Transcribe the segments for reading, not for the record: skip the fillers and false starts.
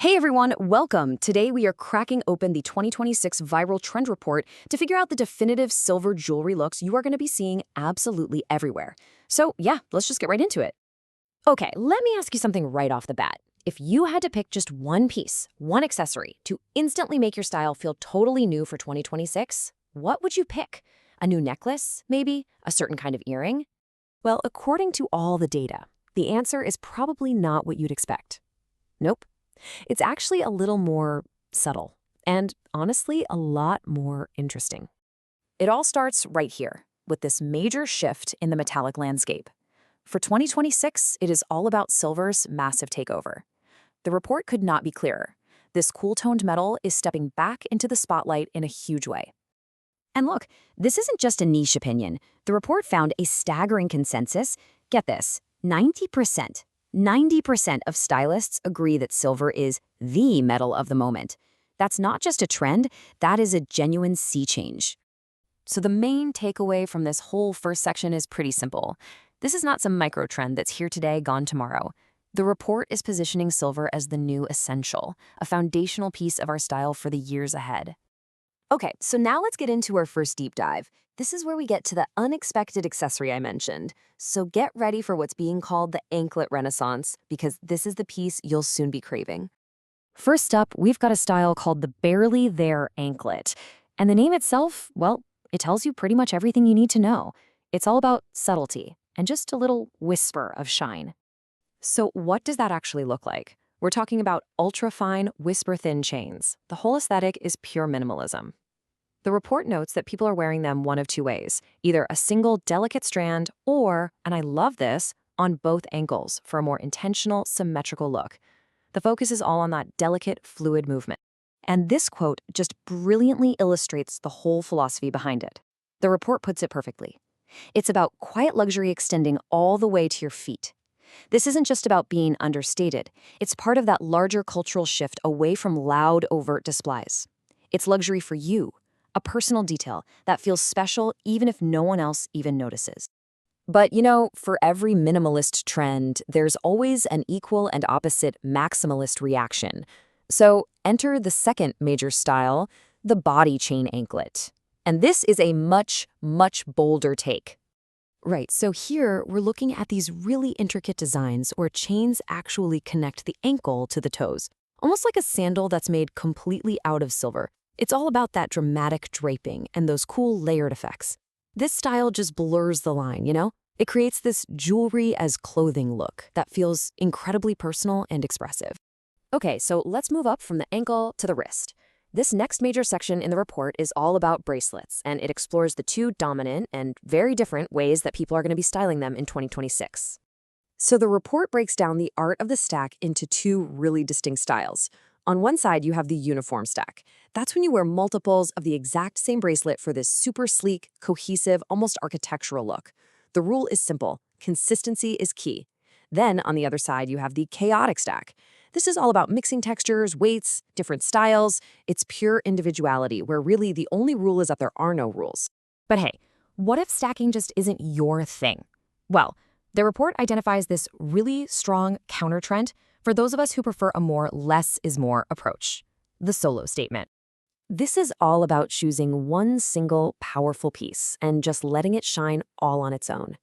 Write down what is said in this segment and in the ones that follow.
Hey everyone, welcome! Today we are cracking open the 2026 Viral Trend Report to figure out the definitive silver jewelry looks you are going to be seeing absolutely everywhere. So yeah, let's just get right into it. Okay, let me ask you something right off the bat. If you had to pick just one piece, one accessory, to instantly make your style feel totally new for 2026, what would you pick? A new necklace, maybe? A certain kind of earring? Well, according to all the data, the answer is probably not what you'd expect. Nope. It's actually a little more subtle and, honestly, a lot more interesting. It all starts right here, with this major shift in the metallic landscape. For 2026, it is all about silver's massive takeover. The report could not be clearer. This cool-toned metal is stepping back into the spotlight in a huge way. And look, this isn't just a niche opinion. The report found a staggering consensus. Get this, 90%. 90% of stylists agree that silver is the metal of the moment. That's not just a trend, that is a genuine sea change. So the main takeaway from this whole first section is pretty simple. This is not some micro trend that's here today, gone tomorrow. The report is positioning silver as the new essential, a foundational piece of our style for the years ahead. Okay, so now let's get into our first deep dive. This is where we get to the unexpected accessory I mentioned. So get ready for what's being called the anklet renaissance, because this is the piece you'll soon be craving. First up, we've got a style called the barely there anklet. And the name itself, well, it tells you pretty much everything you need to know. It's all about subtlety and just a little whisper of shine. So what does that actually look like? We're talking about ultra-fine, whisper-thin chains. The whole aesthetic is pure minimalism. The report notes that people are wearing them one of two ways, either a single delicate strand or, and I love this, on both ankles for a more intentional, symmetrical look. The focus is all on that delicate, fluid movement. And this quote just brilliantly illustrates the whole philosophy behind it. The report puts it perfectly. It's about quiet luxury extending all the way to your feet. This isn't just about being understated. It's part of that larger cultural shift away from loud, overt displays. It's luxury for you, a personal detail that feels special even if no one else even notices. But you know, for every minimalist trend, there's always an equal and opposite maximalist reaction. So enter the second major style, the body chain anklet. And this is a much, much bolder take. Right, so here we're looking at these really intricate designs where chains actually connect the ankle to the toes, almost like a sandal that's made completely out of silver. It's all about that dramatic draping and those cool layered effects. This style just blurs the line, you know? It creates this jewelry as clothing look that feels incredibly personal and expressive. Okay, so let's move up from the ankle to the wrist. This next major section in the report is all about bracelets, and it explores the two dominant and very different ways that people are going to be styling them in 2026. So the report breaks down the art of the stack into two really distinct styles. On one side, you have the uniform stack. That's when you wear multiples of the exact same bracelet for this super sleek, cohesive, almost architectural look. The rule is simple. Consistency is key. Then, on the other side, you have the chaotic stack. This is all about mixing textures, weights, different styles. It's pure individuality, where really the only rule is that there are no rules. But hey, what if stacking just isn't your thing? Well, the report identifies this really strong counter-trend for those of us who prefer a more less is more approach, the solo statement. This is all about choosing one single powerful piece and just letting it shine all on its own.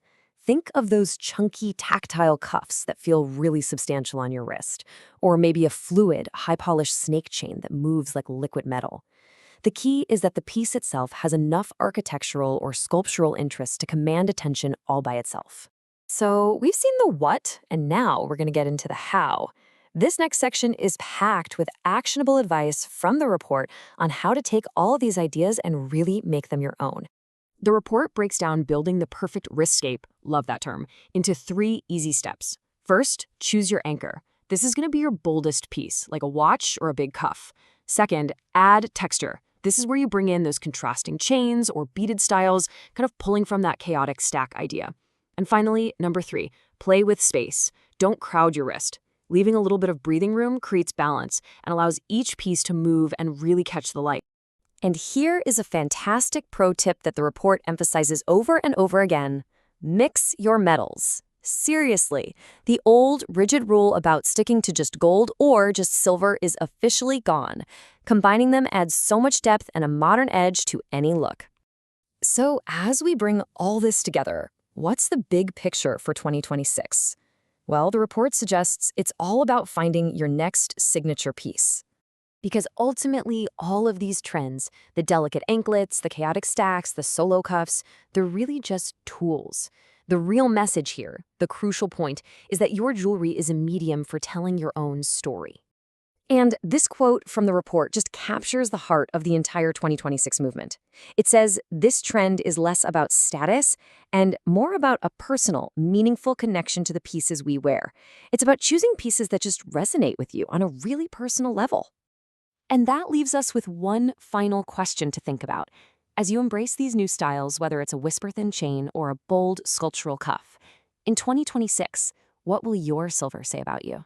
Think of those chunky, tactile cuffs that feel really substantial on your wrist, or maybe a fluid, high-polished snake chain that moves like liquid metal. The key is that the piece itself has enough architectural or sculptural interest to command attention all by itself. So we've seen the what, and now we're going to get into the how. This next section is packed with actionable advice from the report on how to take all of these ideas and really make them your own. The report breaks down building the perfect wristscape, love that term, into 3 easy steps. First, choose your anchor. This is going to be your boldest piece, like a watch or a big cuff. Second, add texture. This is where you bring in those contrasting chains or beaded styles, kind of pulling from that chaotic stack idea. And finally, number 3, play with space. Don't crowd your wrist. Leaving a little bit of breathing room creates balance and allows each piece to move and really catch the light. And here is a fantastic pro tip that the report emphasizes over and over again. Mix your metals. Seriously, the old, rigid rule about sticking to just gold or just silver is officially gone. Combining them adds so much depth and a modern edge to any look. So, as we bring all this together, what's the big picture for 2026? Well, the report suggests it's all about finding your next signature piece. Because ultimately, all of these trends, the delicate anklets, the chaotic stacks, the solo cuffs, they're really just tools. The real message here, the crucial point, is that your jewelry is a medium for telling your own story. And this quote from the report just captures the heart of the entire 2026 movement. It says this trend is less about status and more about a personal, meaningful connection to the pieces we wear. It's about choosing pieces that just resonate with you on a really personal level. And that leaves us with one final question to think about. As you embrace these new styles, whether it's a whisper-thin chain or a bold sculptural cuff, in 2026, what will your silver say about you?